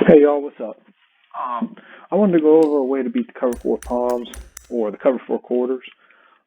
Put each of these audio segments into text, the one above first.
Hey y'all, what's up? I wanted to go over a way to beat the cover four palms or the cover four quarters.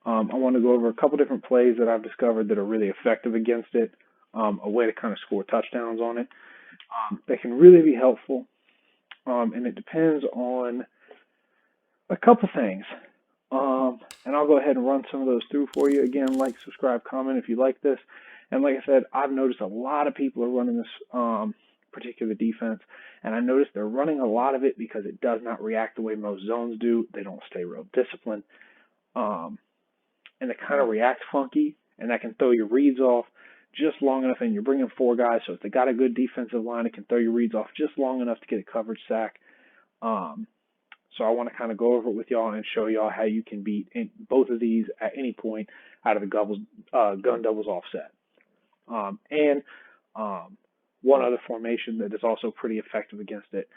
I want to go over a couple different plays that I've discovered that are really effective against it. A way to kind of score touchdowns on it. That can really be helpful, and it depends on a couple things. And I'll go ahead and run some of those through for you. Again, like, subscribe, comment if you like this. And like I said, I've noticed a lot of people are running this particular defense, and I noticed they're running a lot of it because it does not react the way most zones do. They don't stay real disciplined, um, and it kind of reacts funky, and that can throw your reads off just long enough. And you're bringing four guys, so if they got a good defensive line, it can throw your reads off just long enough to get a coverage sack. Um, so I want to kind of go over it with y'all and show y'all how you can beat both of these at any point out of the gun doubles offset. And one other formation that is also pretty effective against it.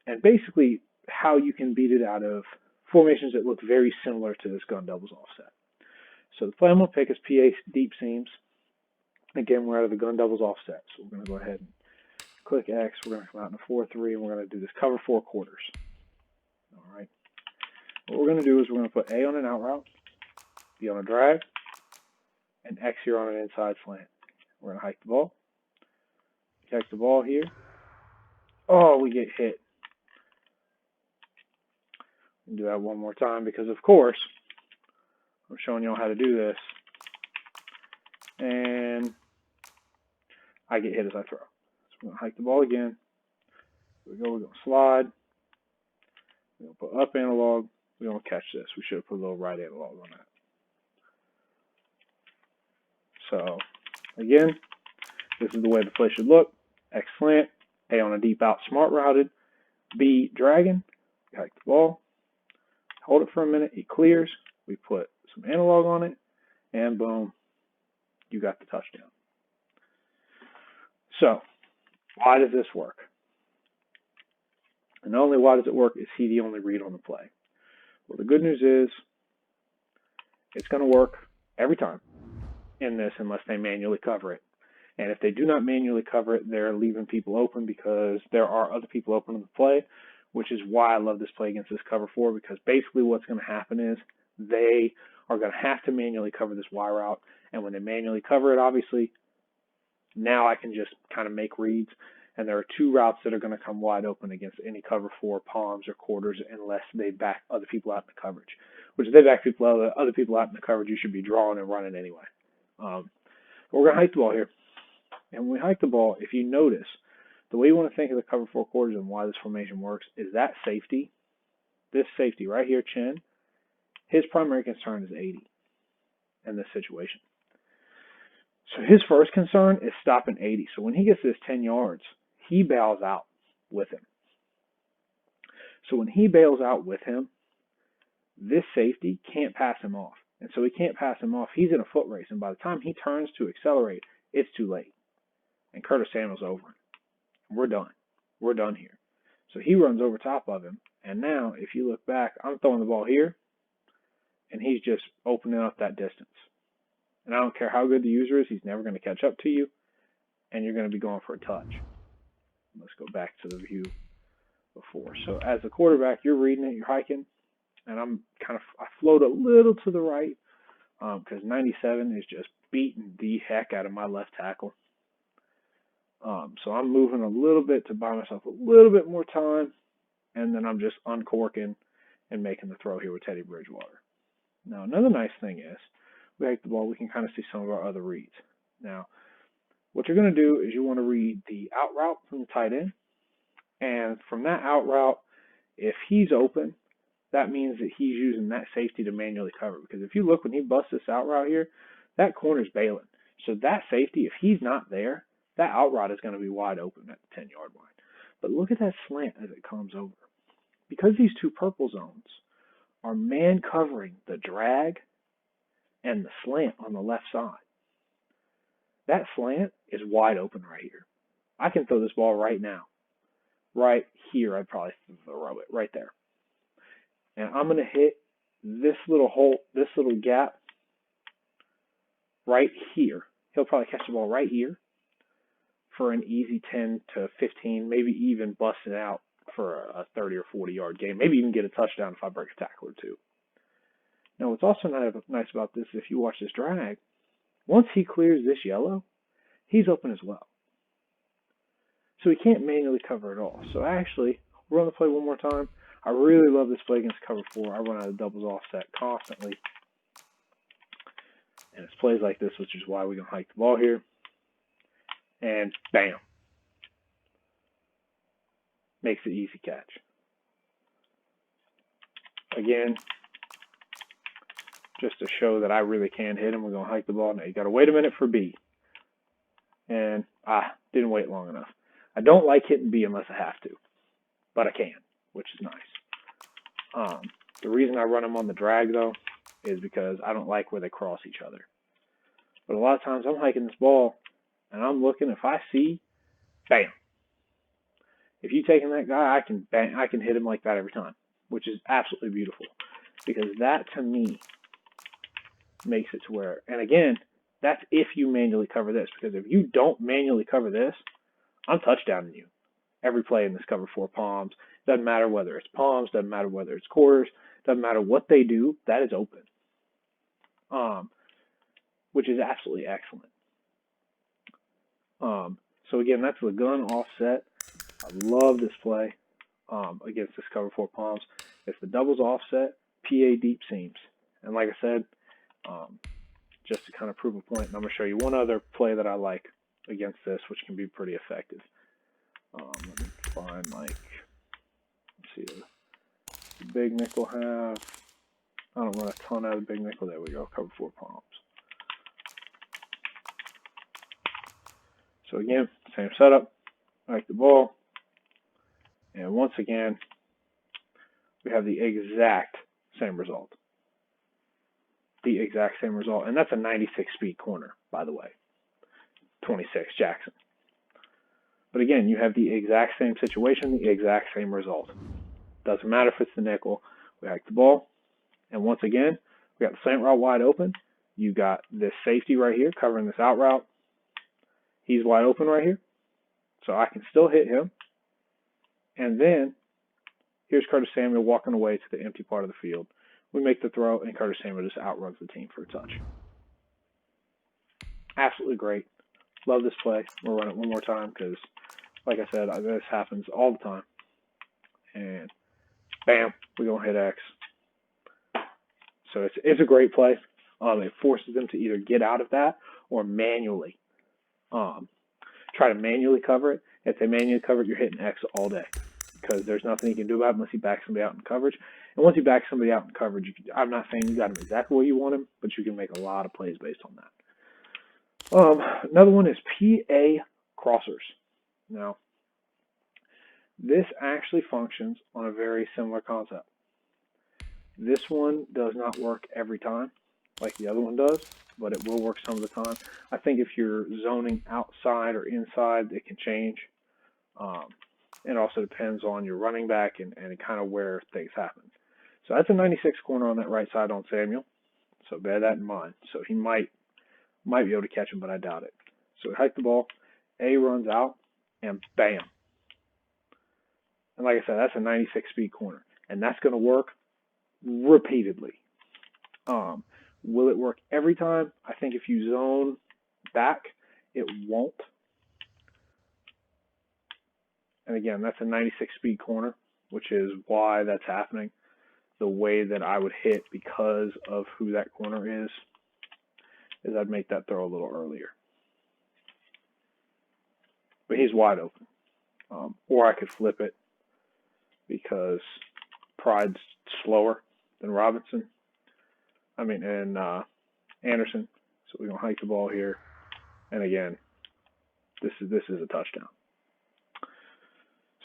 And basically how you can beat it out of formations that look very similar to this gun doubles offset. So the play I'm going to pick is PA deep seams. Again, we're out of the gun doubles offset. So we're going to go ahead and click X. We're going to come out in a 4-3, and we're going to do this cover four quarters. All right. What we're going to do is we're going to put A on an out route, B on a drag, and X here on an inside slant. We're going to hike the ball, catch the ball here. Oh, we get hit. Do that one more time because, of course, I'm showing y'all how to do this. And I get hit as I throw. So we're going to hike the ball again. Here we go. We're going to slide. We're going to put up analog. We're going to catch this. We should have put a little right analog on that. So, again, this is the way the play should look. X slant, A on a deep out, smart routed, B dragging, hike the ball, hold it for a minute, it clears, we put some analog on it, and boom, you got the touchdown. So, why does this work? And not only why does it work, is he the only read on the play? Well, the good news is it's going to work every time in this unless they manually cover it. And if they do not manually cover it, they're leaving people open because there are other people open in the play, which is why I love this play against this cover four, because basically what's going to happen is they are going to have to manually cover this Y route. And when they manually cover it, obviously, now I can just kind of make reads. And there are two routes that are going to come wide open against any cover four palms or quarters unless they back other people out in the coverage. Which if they back other people out in the coverage, you should be drawing and running anyway. But we're going to hike the ball here. And when we hike the ball, if you notice, the way you want to think of the cover four quarters and why this formation works is that safety, this safety right here, Chin, his primary concern is 80 in this situation. So his first concern is stopping 80. So when he gets this 10 yards, he bails out with him. So when he bails out with him, this safety can't pass him off. And so he can't pass him off. He's in a foot race. And by the time he turns to accelerate, it's too late. And Curtis Samuel's over him. We're done. We're done here. So he runs over top of him. And now, if you look back, I'm throwing the ball here, and he's just opening up that distance. And I don't care how good the user is, he's never going to catch up to you, and you're going to be going for a touch. Let's go back to the view before. So as a quarterback, you're reading it, you're hiking, and I float a little to the right because 97 is just beating the heck out of my left tackle. So I'm moving a little bit to buy myself a little bit more time, and then I'm just uncorking and making the throw here with Teddy Bridgewater. Now, another nice thing is, we hike the ball, we can kind of see some of our other reads. Now, what you're going to do is you want to read the out route from the tight end, and from that out route, if he's open, that means that he's using that safety to manually cover. Because if you look, when he busts this out route here, that corner's bailing. So that safety, if he's not there, that out route is going to be wide open at the 10-yard line. But look at that slant as it comes over. Because these two purple zones are man covering the drag and the slant on the left side, that slant is wide open right here. I can throw this ball right now. Right here, I'd probably throw it right there. And I'm going to hit this little hole, this little gap right here. He'll probably catch the ball right here for an easy 10 to 15, maybe even bust it out for a 30 or 40-yard game, maybe even get a touchdown if I break a tackle or two. Now, what's also nice about this, if you watch this drag, once he clears this yellow, he's open as well. So he can't manually cover it all. So actually, we'll run the play one more time. I really love this play against cover 4. I run out of doubles offset constantly. And it's plays like this, which is why we're going to hike the ball here. And bam. Makes it easy catch. Again, just to show that I really can hit him, we're going to hike the ball. Now you got to wait a minute for B. And didn't wait long enough. I don't like hitting B unless I have to, but I can, which is nice. The reason I run them on the drag, though, is because I don't like where they cross each other. But a lot of times I'm hiking this ball, and I'm looking. If I see, bam. If you taking that guy, I can hit him like that every time, which is absolutely beautiful. Because that, to me, makes it to where, and again, that's if you manually cover this. Because if you don't manually cover this, I'm touchdowning you every play in this cover 4 palms. Doesn't matter whether it's palms, doesn't matter whether it's quarters, doesn't matter what they do, that is open. Which is absolutely excellent. So again, that's the gun offset. I love this play against this cover 4 palms. It's the doubles offset, PA deep seams. And like I said, just to kind of prove a point, and I'm going to show you one other play that I like against this, which can be pretty effective. Let me find, let's see, the big nickel half. I don't run a ton out of the big nickel. There we go, cover 4 palms. So again, same setup, hike the ball, and once again, we have the exact same result. The exact same result, and that's a 96 speed corner, by the way. 26 Jackson. But again, you have the exact same situation, the exact same result. Doesn't matter if it's the nickel. We hike the ball, and once again, we got the slant route wide open. You got this safety right here covering this out route. He's wide open right here, so I can still hit him. And then here's Curtis Samuel walking away to the empty part of the field. We make the throw, and Curtis Samuel just outruns the team for a touch. Absolutely great. Love this play. We'll run it one more time because, like I said, this happens all the time. And bam, we're going to hit X. So it's a great play. It forces them to either get out of that or manually try to manually cover it. If they manually cover it, you're hitting X all day because there's nothing you can do about it unless you back somebody out in coverage. And once you back somebody out in coverage, I'm not saying you got them exactly where you want them, but you can make a lot of plays based on that. Another one is PA crossers. Now, this actually functions on a very similar concept. This one does not work every time like the other one does, but it will work some of the time. I think if you're zoning outside or inside, it can change. It also depends on your running back and kind of where things happen. So that's a 96 corner on that right side on Samuel. So bear that in mind. So he might be able to catch him, but I doubt it. So we hike the ball. A runs out, and bam. And like I said, that's a 96 speed corner. And that's going to work repeatedly. Will it work every time? I think if you zone back, it won't. And again, that's a 96 speed corner, which is why that's happening. The way that I would hit because of who that corner is I'd make that throw a little earlier. But he's wide open. Or I could flip it because Pride's slower than Robinson. And Anderson. So we're going to hike the ball here. And again, this is a touchdown.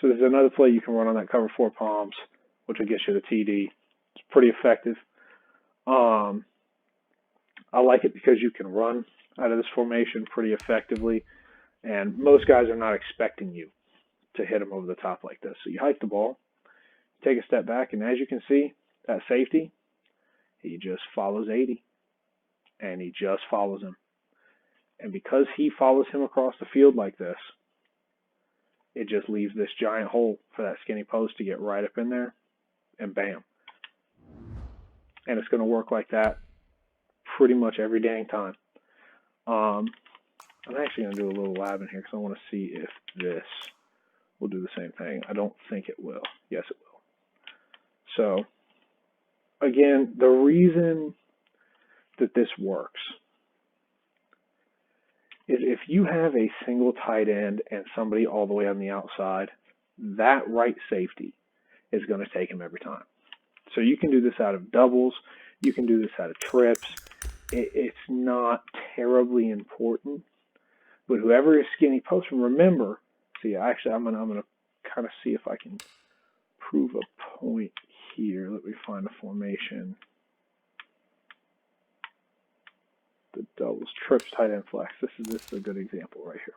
So there's another play you can run on that cover 4 palms, which will get you the TD. It's pretty effective. I like it because you can run out of this formation pretty effectively. And most guys are not expecting you to hit them over the top like this. So you hike the ball, take a step back, and as you can see, that safety, he just follows 80. And he just follows him. And because he follows him across the field like this, it just leaves this giant hole for that skinny post to get right up in there, and bam. And it's going to work like that pretty much every dang time. I'm actually going to do a little lab in here because I want to see if this will do the same thing. I don't think it will. Yes, it will. So, again, the reason that this works is if you have a single tight end and somebody all the way on the outside, that right safety is going to take him every time. So you can do this out of doubles. You can do this out of trips. It's not terribly important. But whoever is skinny post, remember, see, actually, I'm gonna kind of see if I can prove a point here. Let me find a formation. The doubles, trips, tight end flex. This is a good example right here.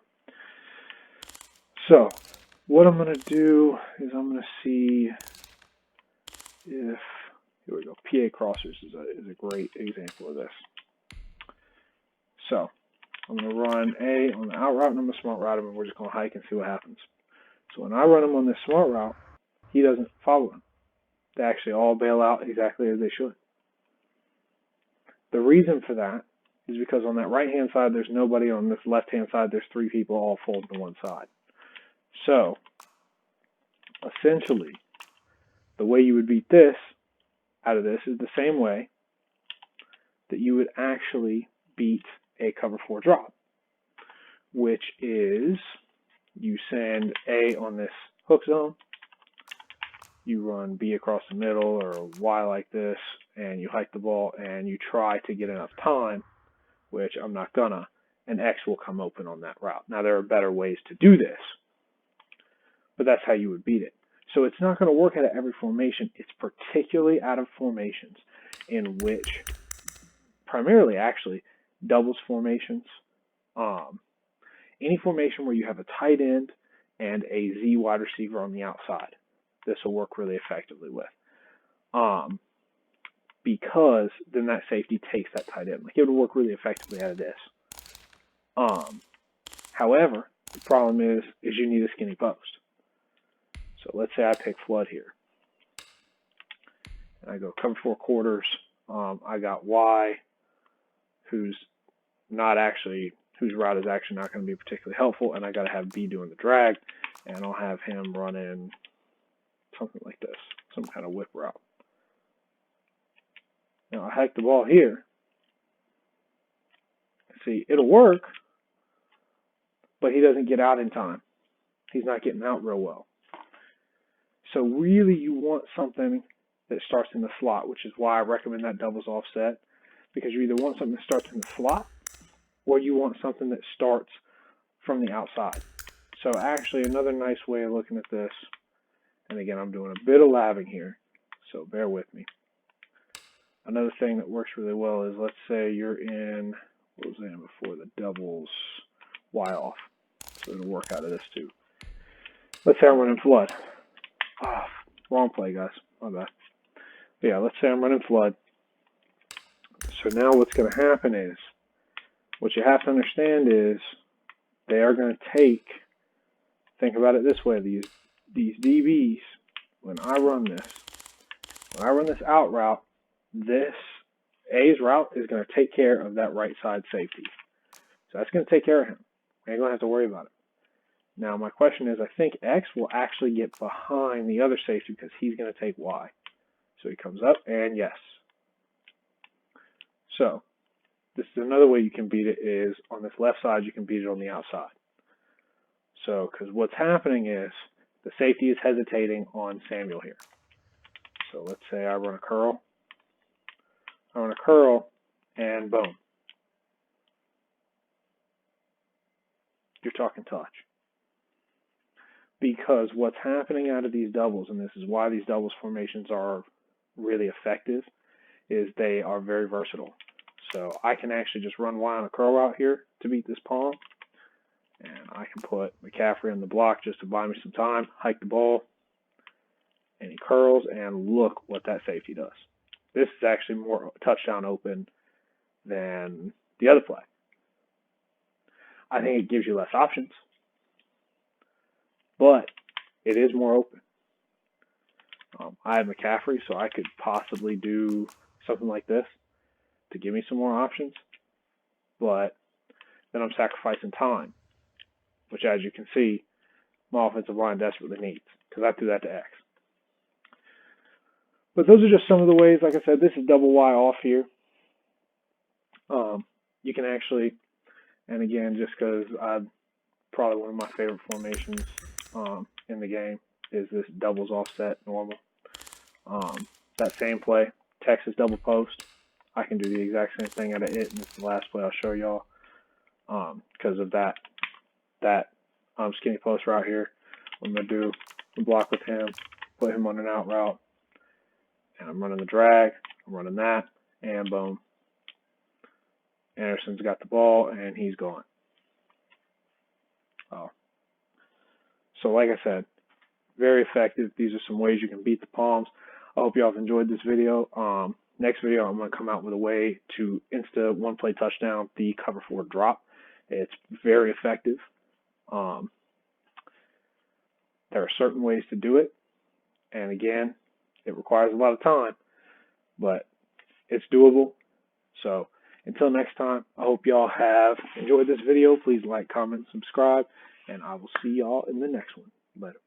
So what I'm going to do is I'm going to see if, here we go, PA crossers is a great example of this. So I'm going to run A on the out route, and I'm going to smart route him, and we're just going to hike and see what happens. So when I run him on this smart route, he doesn't follow him. They actually all bail out exactly as they should. The reason for that is because on that right-hand side, there's nobody. On this left-hand side, there's three people all folded to one side. So, essentially, the way you would beat this out of this is the same way that you would actually beat a cover 4 drop, which is you send A on this hook zone, you run B across the middle or Y like this, and you hike the ball, and you try to get enough time, which I'm not gonna, and X will come open on that route. Now, there are better ways to do this, but that's how you would beat it. So it's not going to work out of every formation. It's particularly out of formations in which, primarily actually, doubles formations, any formation where you have a tight end and a Z wide receiver on the outside. This will work really effectively with. Because then that safety takes that tight end. Like, it would work really effectively out of this. However, the problem is you need a skinny post. So let's say I pick flood here. And I go cover 4 quarters. I got Y, whose route is actually not going to be particularly helpful, and I got to have B doing the drag, and I'll have him run in something like this, some kind of whip route. Now I hike the ball here. See, it'll work, but he doesn't get out in time. He's not getting out real well. So really you want something that starts in the slot, which is why I recommend that doubles offset, because you either want something that starts in the slot or you want something that starts from the outside. So actually another nice way of looking at this, and again, I'm doing a bit of labbing here, so bear with me. Another thing that works really well is, let's say you're in, what was in before, the doubles Y off. So it'll work out of this too. Let's say I'm running flood. Wrong play, guys. My bad. But yeah, let's say I'm running flood. So now what's going to happen is, what you have to understand is, they are going to take, think about it this way, these DBs, when I run this out route, this A's route is going to take care of that right side safety. So that's going to take care of him. Ain't going to have to worry about it. Now my question is, I think X will actually get behind the other safety because he's going to take Y. So he comes up, and yes. So this is another way you can beat it, is on this left side you can beat it on the outside. So, because what's happening is the safety is hesitating on Samuel here. So let's say I run a curl. And boom. You're talking touch. Because what's happening out of these doubles, and this is why these doubles formations are really effective, is they are very versatile. So I can actually just run Y on a curl route here to beat this palm. And I can put McCaffrey on the block just to buy me some time, hike the ball, and he curls, and look what that safety does. This is actually more touchdown open than the other play. I think it gives you less options, but it is more open. I have McCaffrey, so I could possibly do something like this to give me some more options, but then I'm sacrificing time, which, as you can see, my offensive line desperately needs, because I threw that to X. But those are just some of the ways. Like I said, this is double Y off here. You can actually, and again, just because probably one of my favorite formations in the game is this doubles offset normal. That same play, Texas double post, I can do the exact same thing out of it, and it's the last play I'll show y'all because of that skinny post right here. I'm going to do the block with him, put him on an out route, and I'm running the drag, I'm running that, and boom. Anderson's got the ball, and he's gone. So like I said, very effective. These are some ways you can beat the palms. I hope y'all have enjoyed this video. Next video, I'm going to come out with a way to insta one-play touchdown the cover 4 drop. It's very effective. There are certain ways to do it. And again, it requires a lot of time, but it's doable. So until next time, I hope y'all have enjoyed this video. Please like, comment, subscribe, and I will see y'all in the next one. Later.